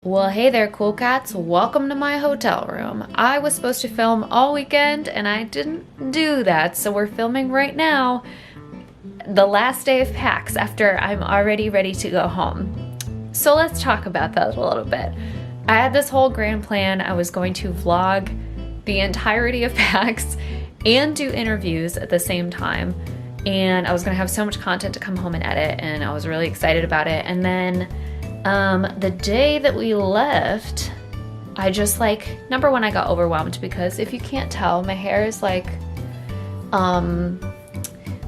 Well, hey there, cool cats. Welcome to my hotel room. I was supposed to film all weekend and I didn't do that, so we're filming right now, the last day of PAX after I'm already ready to go home. So let's talk about that a little bit. I had this whole grand plan. I was going to vlog the entirety of PAX and do interviews at the same time, and I was gonna have so much content to come home and edit, and I was really excited about it. And then the day that we left, I just number one, I got overwhelmed because if you can't tell, my hair is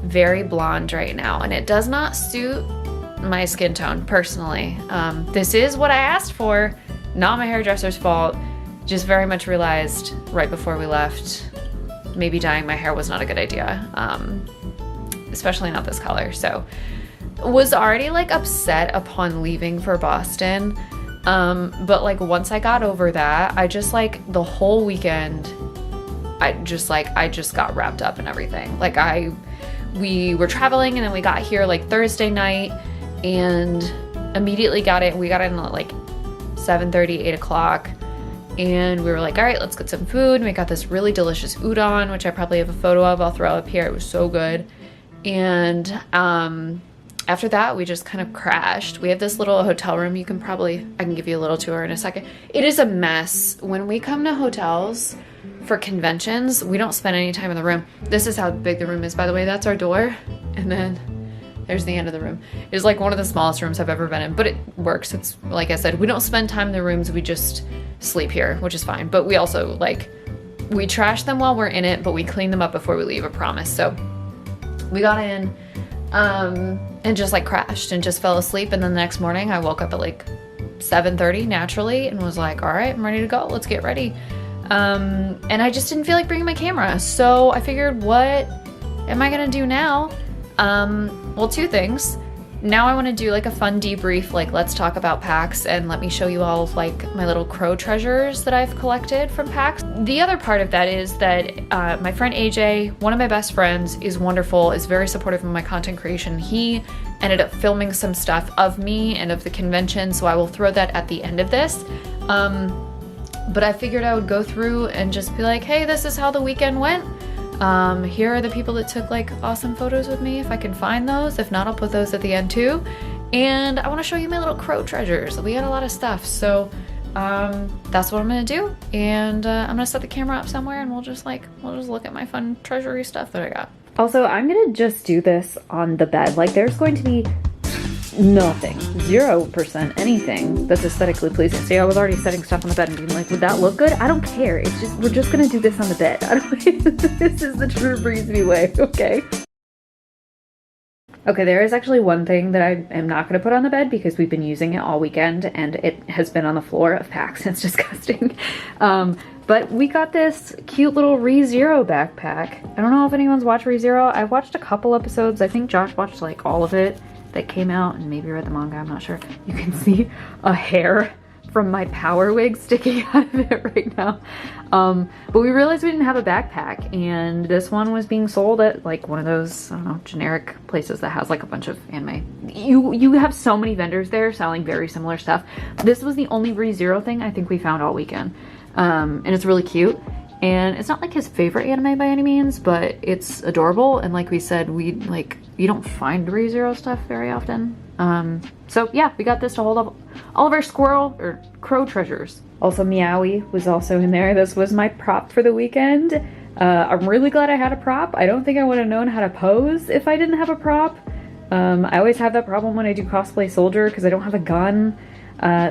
very blonde right now, and it does not suit my skin tone personally. This is what I asked for, not my hairdresser's fault. Just very much realized right before we left, maybe dyeing my hair was not a good idea, especially not this color. So was already upset upon leaving for Boston, but once I got over that, I just the whole weekend I just got wrapped up in everything. We were traveling, and then we got here Thursday night and immediately we got in at 7:30, 8 o'clock, and we were all right, let's get some food. And we got this really delicious udon, which I probably have a photo of, I'll throw up here. It was so good. And after that, we just kind of crashed. We have this little hotel room. I can give you a little tour in a second. It is a mess. When we come to hotels for conventions, we don't spend any time in the room. This is how big the room is, by the way. That's our door. And then there's the end of the room. It's one of the smallest rooms I've ever been in, but it works. It's, like I said, we don't spend time in the rooms. We just sleep here, which is fine. But we also, we trash them while we're in it, but we clean them up before we leave, I promise. So we got in, and just crashed and just fell asleep. And then the next morning I woke up at 7:30 naturally and was all right, I'm ready to go. Let's get ready. And I just didn't feel like bringing my camera. So I figured, what am I gonna do now? Well, two things. Now I want to do a fun debrief, let's talk about PAX, and let me show you all of my little crow treasures that I've collected from PAX. The other part of that is that my friend AJ, one of my best friends, is wonderful, is very supportive of my content creation. He ended up filming some stuff of me and of the convention, so I will throw that at the end of this. But I figured I would go through and just be hey, this is how the weekend went. Here are the people that took awesome photos with me, if I can find those. If not, I'll put those at the end too. And I want to show you my little crow treasures. We got a lot of stuff, so that's what I'm gonna do. And I'm gonna set the camera up somewhere, and we'll just look at my fun treasury stuff that I got. Also, I'm gonna just do this on the bed. There's going to be nothing, 0% anything that's aesthetically pleasing. See, I was already setting stuff on the bed and being would that look good? I don't care. It's just, we're just gonna do this on the bed. This is the true Breezy way, okay? Okay, there is actually one thing that I am not gonna put on the bed because we've been using it all weekend and it has been on the floor of PAX. It's disgusting. But we got this cute little ReZero backpack. I don't know if anyone's watched ReZero. I watched a couple episodes. I think Josh watched all of it that came out, and maybe read the manga, I'm not sure. You can see a hair from my power wig sticking out of it right now. But we realized we didn't have a backpack, and this one was being sold at one of those, I don't know, generic places that has a bunch of anime. You have so many vendors there selling very similar stuff. This was the only ReZero thing I think we found all weekend. And it's really cute. And it's not his favorite anime by any means, but it's adorable. And like we said, you don't find ReZero stuff very often. So yeah, we got this to hold up all of our squirrel or crow treasures. Also, Meowie was also in there. This was my prop for the weekend. I'm really glad I had a prop. I don't think I would have known how to pose if I didn't have a prop. I always have that problem when I do cosplay soldier because I don't have a gun.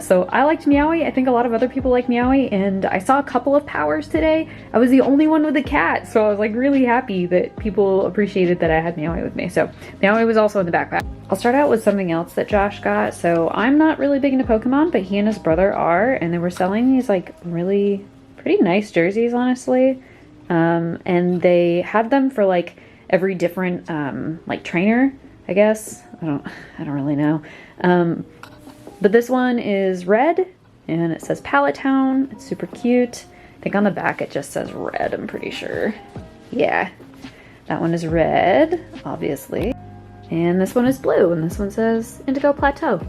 So I liked Meowie. I think a lot of other people like Meowie, and I saw a couple of powers today. I was the only one with a cat, so I was really happy that people appreciated that I had Meowie with me. So Meowie was also in the backpack. I'll start out with something else that Josh got. So I'm not really big into Pokemon, but he and his brother are, and they were selling these really pretty nice jerseys, honestly. And they had them for every different trainer, I guess. I don't really know. But this one is red, and it says Pallet Town. It's super cute. I think on the back it just says red, I'm pretty sure. Yeah, that one is red, obviously. And this one is blue, and this one says Indigo Plateau.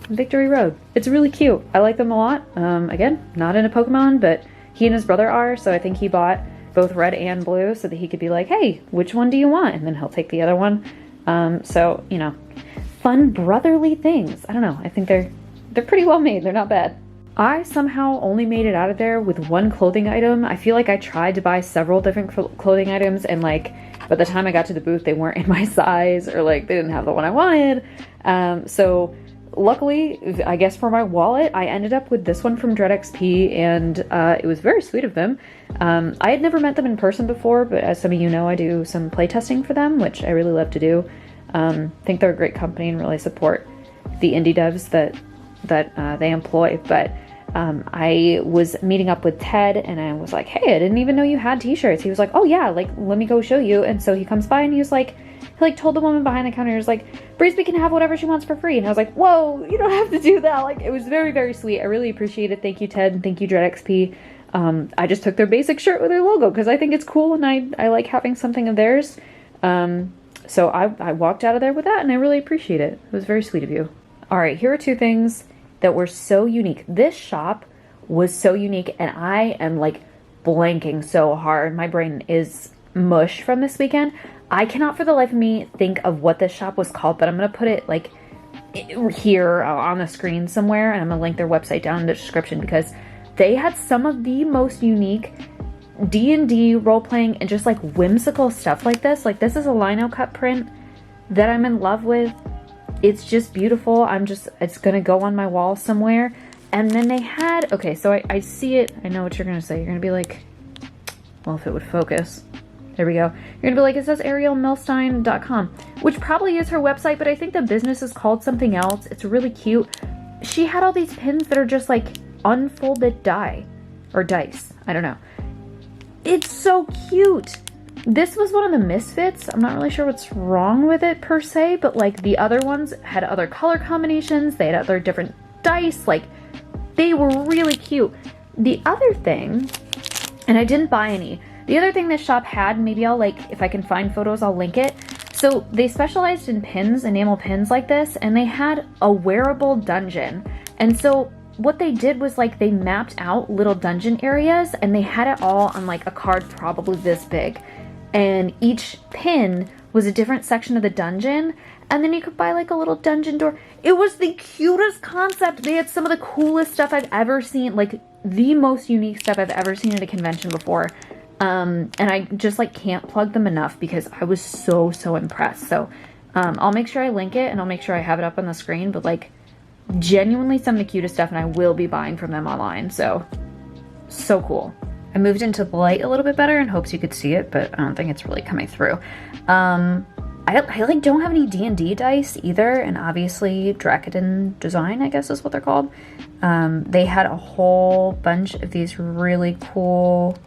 Victory Road. It's really cute. I like them a lot. Again, not into Pokemon, but he and his brother are, so I think he bought both red and blue so that he could be like, hey, which one do you want? And then he'll take the other one. So, you know, fun brotherly things. I don't know. I think they're pretty well made. They're not bad. I somehow only made it out of there with one clothing item. I feel like I tried to buy several different clothing items, and like by the time I got to the booth, they weren't in my size, or like they didn't have the one I wanted. So luckily, I guess for my wallet, I ended up with this one from Dread XP, and it was very sweet of them. I had never met them in person before, but as some of you know, I do some playtesting for them, which I really love to do. I think they're a great company and really support the indie devs that they employ. But I was meeting up with Ted, and I was like, hey, I didn't even know you had t-shirts. He was like, oh yeah, like let me go show you. And so he comes by and he was like, told the woman behind the counter, he was like, Brisby can have whatever she wants for free. And I was like, whoa, you don't have to do that. Like, it was very, very sweet. I really appreciate it. Thank you, Ted, and thank you, Dread XP. I just took their basic shirt with their logo because I think it's cool, and I like having something of theirs. So I walked out of there with that, and I really appreciate it. It was very sweet of you. All right, here are two things that were so unique. This shop was so unique, and I am like blanking so hard. My brain is mush from this weekend. I cannot for the life of me think of what this shop was called, but I'm going to put it like here on the screen somewhere, and I'm going to link their website down in the description because they had some of the most unique D&D role-playing and just like whimsical stuff like this. Like, this is a lino cut print that I'm in love with. It's just beautiful. It's going to go on my wall somewhere. And then they had, okay, so I see it. I know what you're going to say. You're going to be like, well, if it would focus. There we go. You're going to be like, it says arielmilstein.com, which probably is her website, but I think the business is called something else. It's really cute. She had all these pins that are just like unfolded die or dice. I don't know. It's so cute. This was one of the misfits. I'm not really sure what's wrong with it per se, but like the other ones had other color combinations. They had other different dice. Like, they were really cute. The other thing, and I didn't buy any, the other thing this shop had, maybe I'll like, if I can find photos, I'll link it. So they specialized in pins, enamel pins like this, and they had a wearable dungeon. And so what they did was like they mapped out little dungeon areas, and they had it all on like a card probably this big. And each pin was a different section of the dungeon, and then you could buy like a little dungeon door. It was the cutest concept. They had some of the coolest stuff I've ever seen, like the most unique stuff I've ever seen at a convention before. And I just like can't plug them enough because I was so impressed. So I'll make sure I link it, and I'll make sure I have it up on the screen, but like genuinely some of the cutest stuff, and I will be buying from them online. So cool. I moved into the light a little bit better in hopes you could see it, but I don't think it's really coming through. I like don't have any D&D dice either, and obviously Dracoden Design, I guess is what they're called. They had a whole bunch of these really cool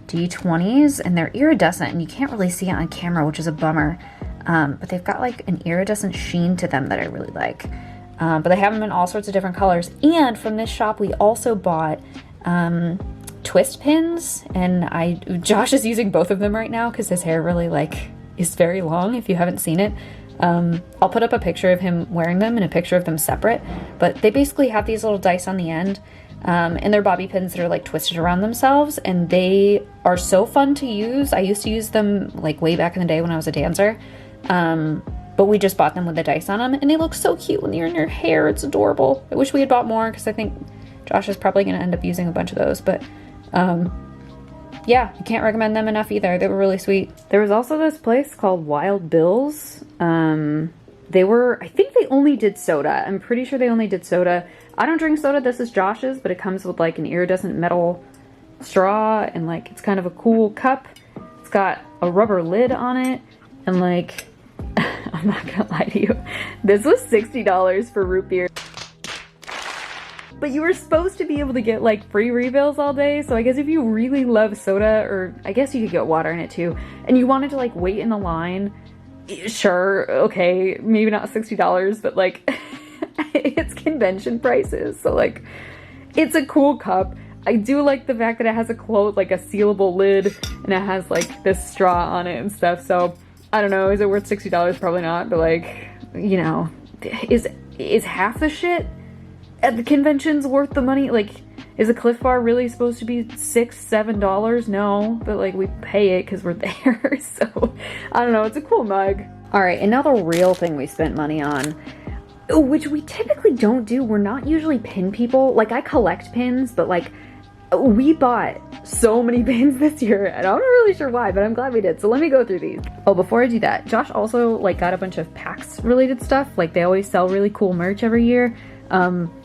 D20s, and they're iridescent, and you can't really see it on camera, which is a bummer. But they've got like an iridescent sheen to them that I really like. But they have them in all sorts of different colors. And from this shop, we also bought twist pins, and Josh is using both of them right now because his hair really like is very long if you haven't seen it. I'll put up a picture of him wearing them and a picture of them separate, but they basically have these little dice on the end, and they're bobby pins that are like twisted around themselves, and they are so fun to use. I used to use them like way back in the day when I was a dancer, but we just bought them with the dice on them, and they look so cute when they're in your hair. It's adorable. I wish we had bought more because I think Josh is probably going to end up using a bunch of those, but yeah, I can't recommend them enough either. They were really sweet. There was also this place called Wild Bill's. I think they only did soda. I'm pretty sure they only did soda. I don't drink soda. This is Josh's, but it comes with like an iridescent metal straw, and like it's kind of a cool cup. It's got a rubber lid on it, and like, I'm not gonna lie to you, this was $60 for root beer. But you were supposed to be able to get like free refills all day, so I guess if you really love soda, or I guess you could get water in it too, and you wanted to like wait in the line, sure, okay, maybe not $60, but like it's convention prices, so like it's a cool cup. I do like the fact that it has a sealable lid, and it has like this straw on it and stuff. So I don't know, is it worth $60? Probably not, but like, you know, is half the shit at the convention's worth the money? Like, is a Cliff Bar really supposed to be $6, $7? No, but like we pay it because we're there. So I don't know, it's a cool mug. All right, and now the real thing we spent money on, which we typically don't do. We're not usually pin people. Like, I collect pins, but like we bought so many pins this year and I'm not really sure why, but I'm glad we did. So let me go through these. Oh, before I do that, Josh also like got a bunch of PAX related stuff. Like, they always sell really cool merch every year.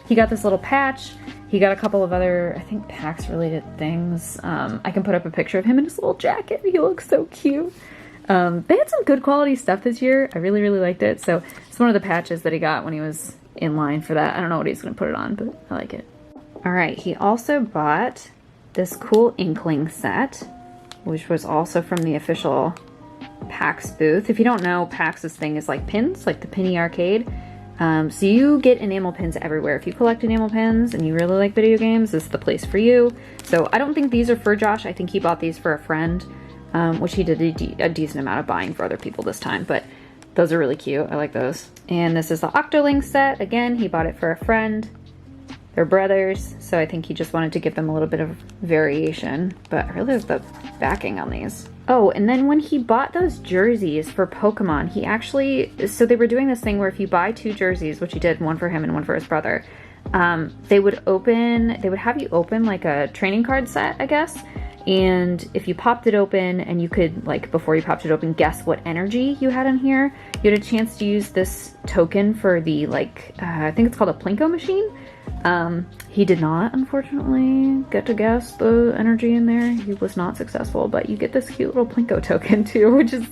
He got this little patch. He got a couple of other, I think, PAX related things. I can put up a picture of him in his little jacket. He looks so cute. They had some good quality stuff this year. I really, really liked it. So it's one of the patches that he got when he was in line for that. I don't know what he's going to put it on, but I like it. All right, he also bought this cool Inkling set, which was also from the official PAX booth. If you don't know, PAX's thing is like pins, like the Penny Arcade. So you get enamel pins everywhere. If you collect enamel pins and you really like video games, this is the place for you. So I don't think these are for Josh. I think he bought these for a friend, which he did a decent amount of buying for other people this time, but those are really cute. I like those. And this is the Octoling set. Again, he bought it for a friend. They're brothers, so I think he just wanted to give them a little bit of variation, but I really like the backing on these. Oh, and then when he bought those jerseys for Pokemon, he actually, so they were doing this thing where if you buy 2 jerseys, which he did, one for him and one for his brother, they would have you open like a training card set, I guess. And if you popped it open and you could, like, before you popped it open, guess what energy you had in here, you had a chance to use this token for the, like, I think it's called a Plinko machine. He did not, unfortunately, get to guess the energy in there. He was not successful, but you get this cute little Plinko token too, which is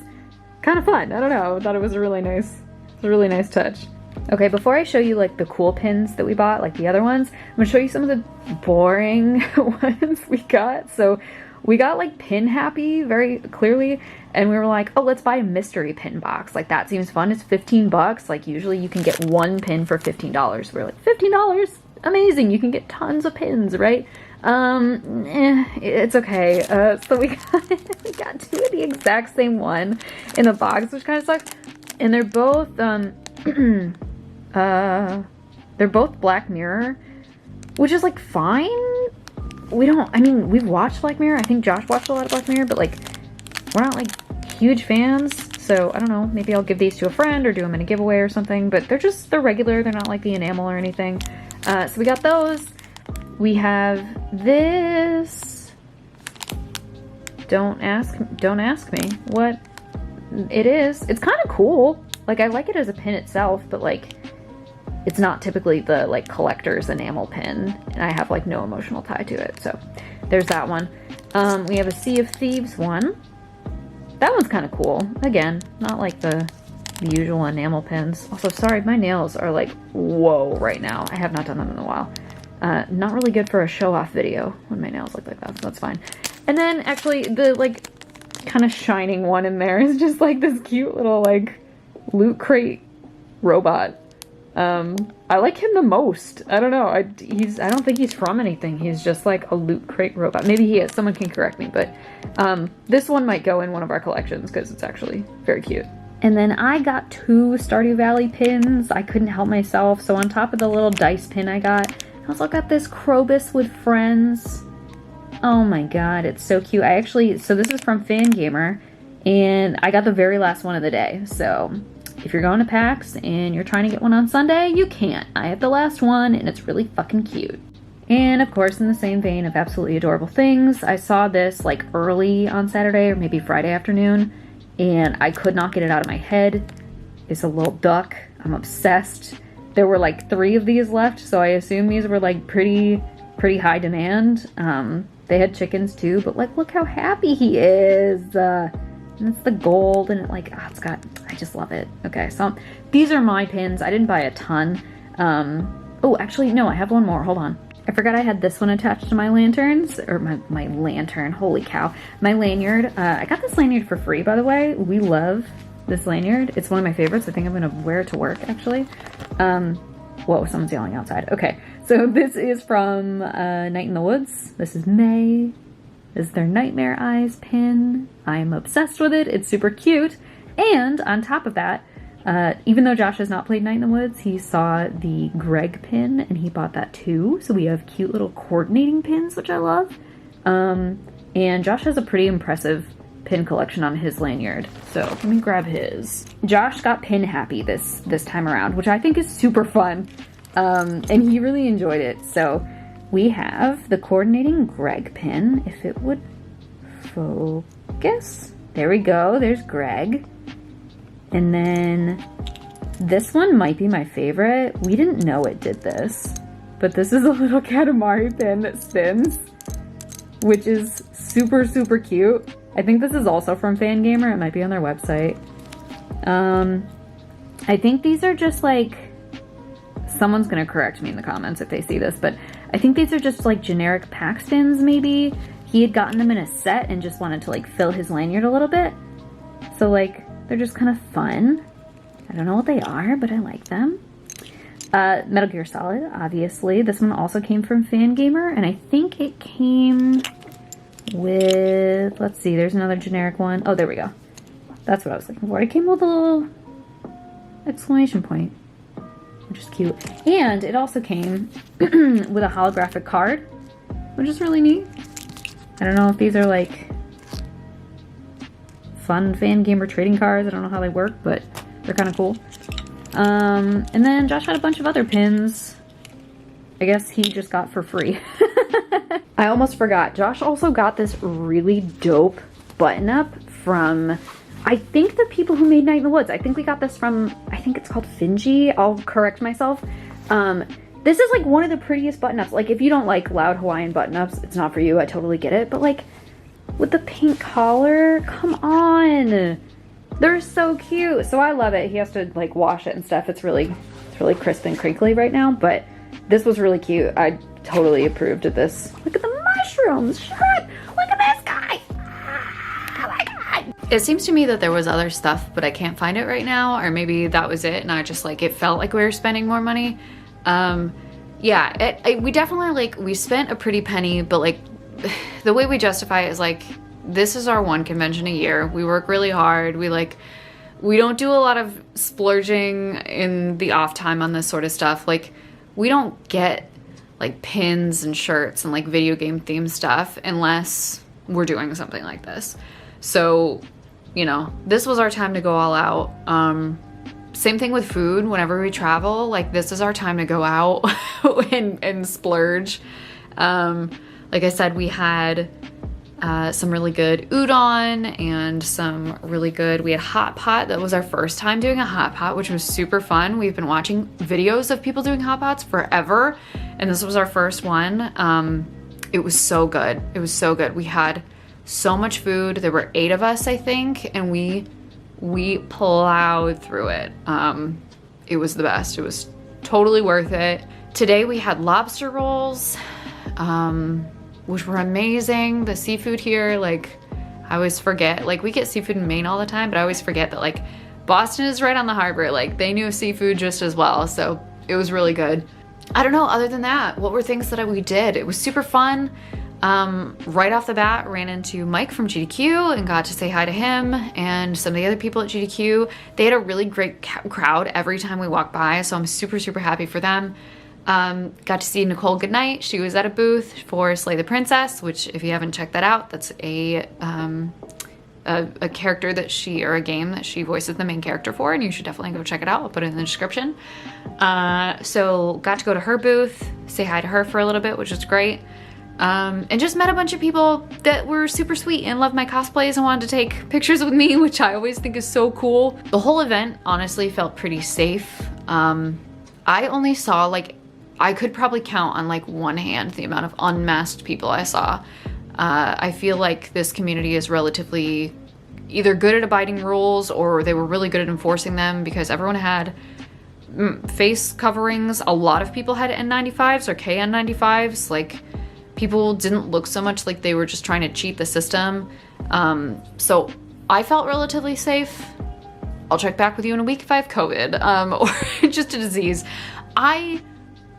kind of fun. I don't know, I thought it was a really nice touch. Okay, before I show you like the cool pins that we bought, like the other ones, I'm gonna show you some of the boring ones we got. So we got like pin happy very clearly, and we were like, oh, let's buy a mystery pin box. Like, that seems fun. It's 15 bucks. Like, usually you can get one pin for $15. We're like, $15? Amazing. You can get tons of pins, right? It's okay. So we got 2 of the exact same one in a box, which kind of sucks. And they're both, they're both Black Mirror, which is like fine. We've watched Black Mirror. I think Josh watched a lot of Black Mirror, but like, we're not like huge fans. So I don't know, maybe I'll give these to a friend or do them in a giveaway or something, but they're regular. They're not like the enamel or anything. So we got those. We have this. Don't ask me what it is. It's kind of cool. Like, I like it as a pin itself, but like, it's not typically the like collector's enamel pin, and I have like no emotional tie to it. So there's that one. We have a Sea of Thieves one. That one's kind of cool. Again, not like the usual enamel pins. Also, sorry, my nails are like, whoa, right now. I have not done them in a while. Not really good for a show-off video when my nails look like that, so that's fine. And then, actually, the, like, kind of shining one in there is just, like, this cute little, like, loot crate robot. I like him the most. I don't know. I don't think he's from anything. He's just, like, a loot crate robot. Maybe he is. Someone can correct me, but this one might go in one of our collections because it's actually very cute. And then I got 2 Stardew Valley pins. I couldn't help myself. So on top of the little dice pin I got, I also got this Krobus with Friends. Oh my god, it's so cute. So this is from Fangamer, and I got the very last one of the day. So if you're going to PAX and you're trying to get one on Sunday, you can't. I have the last one, and it's really fucking cute. And of course, in the same vein of absolutely adorable things, I saw this like early on Saturday or maybe Friday afternoon, and I could not get it out of my head. It's a little duck. I'm obsessed. There were like 3 of these left, so I assume these were like pretty high demand. They had chickens too, but like, look how happy he is. And it's the gold, and I just love it. Okay, so these are my pins. I didn't buy a ton. Oh, actually, no, I have one more. Hold on. I forgot I had this one attached to my lanterns, or my lantern, holy cow. My lanyard. I got this lanyard for free, by the way. We love this lanyard. It's one of my favorites. I think I'm gonna wear it to work, actually. Whoa, someone's yelling outside. Okay, so this is from Night in the Woods. This is May. This is their Nightmare Eyes pin. I'm obsessed with it. It's super cute. And on top of that, Even though Josh has not played Night in the Woods, he saw the Greg pin and he bought that too. So we have cute little coordinating pins, which I love. And Josh has a pretty impressive pin collection on his lanyard. So let me grab his. Josh got pin happy this time around, which I think is super fun. And he really enjoyed it. So we have the coordinating Greg pin, if it would focus. There we go, there's Greg. And then this one might be my favorite. We didn't know it did this, but this is a little Katamari pin that spins, which is super, super cute. I think this is also from Fangamer. It might be on their website. I think these are just like, someone's gonna correct me in the comments if they see this, but I think these are just like generic PAX pins maybe. He had gotten them in a set and just wanted to like fill his lanyard a little bit. So like, they're just kind of fun. I don't know what they are, but I like them. Metal Gear Solid, obviously. This one also came from Fangamer, and I think it came with, let's see, there's another generic one. Oh, there we go. That's what I was looking for. It came with a little exclamation point, which is cute. And it also came with a holographic card, which is really neat. I don't know if these are like fun Fangamer trading cards. I don't know how they work, but they're kind of cool. And then Josh had a bunch of other pins. I guess he just got for free. I almost forgot. Josh also got this really dope button up from, I think, the people who made Night in the Woods. I think we got this from, I think it's called Finji. I'll correct myself. This is like one of the prettiest button ups. Like if you don't like loud Hawaiian button ups, it's not for you. I totally get it. But like with the pink collar, come on. They're so cute. So I love it. He has to like wash it and stuff. It's really crisp and crinkly right now, but this was really cute. I totally approved of this. Look at the mushrooms. Shut up. Look at this guy. Oh my God. It seems to me that there was other stuff, but I can't find it right now, or maybe that was it and I just like, it felt like we were spending more money. Yeah, we definitely like, we spent a pretty penny, but like the way we justify it is like, this is our one convention a year. We work really hard. We don't do a lot of splurging in the off time on this sort of stuff. Like we don't get like pins and shirts and like video game themed stuff unless we're doing something like this. So, you know, this was our time to go all out. Same thing with food. Whenever we travel, like this is our time to go out and splurge. Like I said, we had some really good udon and some really good, we had hot pot. That was our first time doing a hot pot, which was super fun. We've been watching videos of people doing hot pots forever, and this was our first one. It was so good. It was so good. We had so much food. There were 8 of us, I think, and we plowed through it. It was the best. It was totally worth it. Today we had lobster rolls, which were amazing. The seafood here, like I always forget, like we get seafood in Maine all the time, but I always forget that like Boston is right on the harbor. Like they knew seafood just as well. So it was really good. I don't know, other than that, what were things that we did? It was super fun. Right off the bat, ran into Mike from GDQ and got to say hi to him and some of the other people at GDQ. They had a really great crowd every time we walked by, so I'm super, super happy for them. Got to see Nicole Goodnight. She was at a booth for Slay the Princess, which if you haven't checked that out, that's a character that she, or a game that she voices the main character for, and you should definitely go check it out. I'll put it in the description. So got to go to her booth, say hi to her for a little bit, which was great. And just met a bunch of people that were super sweet and loved my cosplays and wanted to take pictures with me, which I always think is so cool. The whole event honestly felt pretty safe. I only saw like, I could probably count on like one hand the amount of unmasked people I saw. I feel like this community is relatively either good at abiding rules or they were really good at enforcing them because everyone had face coverings. A lot of people had N95s or KN95s. Like people didn't look so much like they were just trying to cheat the system. So I felt relatively safe. I'll check back with you in a week if I have COVID or just a disease. I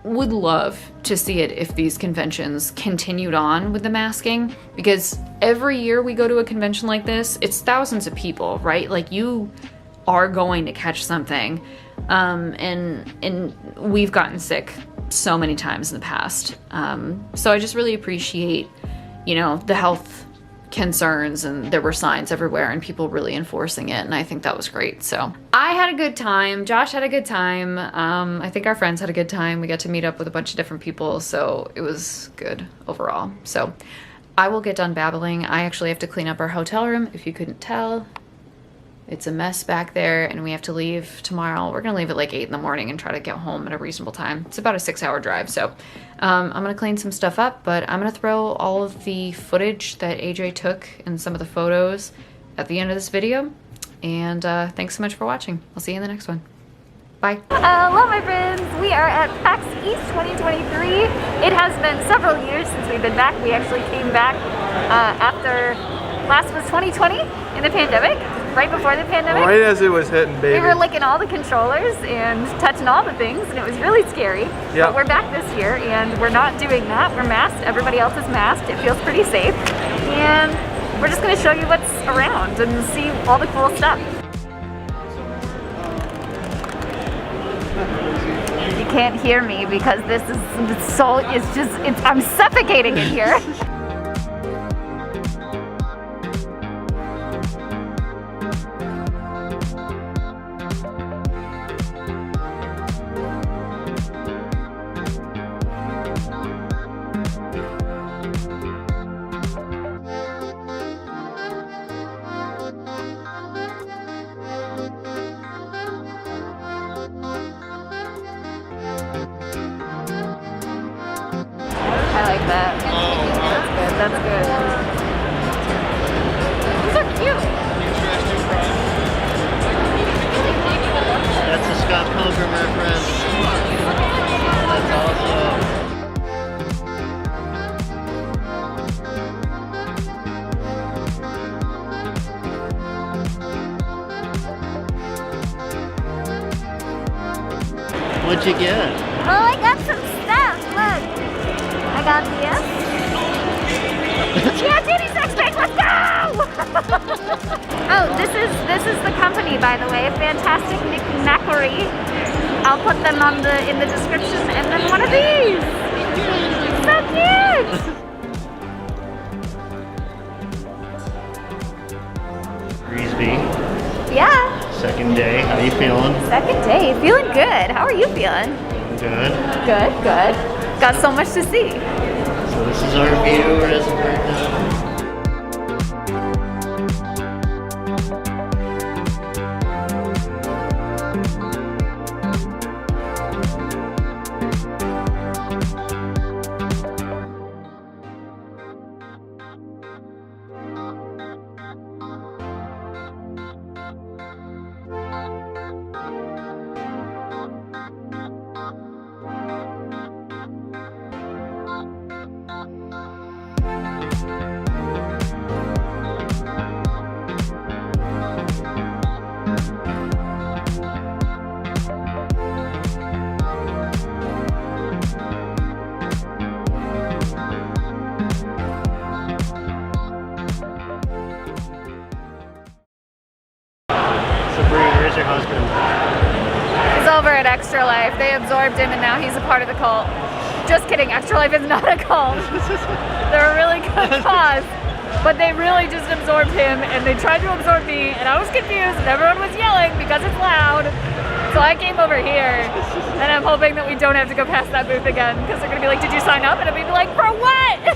would love to see it if these conventions continued on with the masking, because every year we go to a convention like this, it's thousands of people, right? Like you are going to catch something. And we've gotten sick so many times in the past. So I just really appreciate, you know, the health concerns, and there were signs everywhere and people really enforcing it, and I think that was great. So I had a good time. Josh had a good time. I think our friends had a good time. We got to meet up with a bunch of different people, so it was good overall. So I will get done babbling. I actually have to clean up our hotel room, if you couldn't tell. It's a mess back there, and we have to leave tomorrow. We're gonna leave at like 8 in the morning and try to get home at a reasonable time. It's about a 6-hour drive, so I'm gonna clean some stuff up, but I'm gonna throw all of the footage that AJ took and some of the photos at the end of this video. And thanks so much for watching. I'll see you in the next one. Bye. Hello my friends, we are at PAX East 2023. It has been several years since we've been back. We actually came back after last was 2020 in the pandemic. Right before the pandemic. Right as it was hitting, baby. We were licking all the controllers and touching all the things, and it was really scary. Yep. But we're back this year, and we're not doing that. We're masked. Everybody else is masked. It feels pretty safe. And we're just going to show you what's around and see all the cool stuff. You can't hear me because this is so, I'm suffocating in here. I like that. That's good. These are cute. That's a Scott Pilgrim reference. That's awesome. What'd you get? Oh, I got some stuff. Look. I got this. Yeah, Danny Sex Pack, let's go! Oh, this is the company, by the way. Fantastic Knackery. I'll put them in the description, and then one of these. So cute! Greasby. Yeah. Second day. How you feeling? Second day. Feeling good. How are you feeling? Good. Good, good. Got so much to see. So this is our view as of right now. Where's your husband? He's over at Extra Life. They absorbed him and now he's a part of the cult. Just kidding, Extra Life is not a cult. They're a really good cause. But they really just absorbed him and they tried to absorb me and I was confused and everyone was yelling because it's loud. So I came over here and I'm hoping that we don't have to go past that booth again because they're gonna be like, did you sign up? And I'm gonna be like, for what?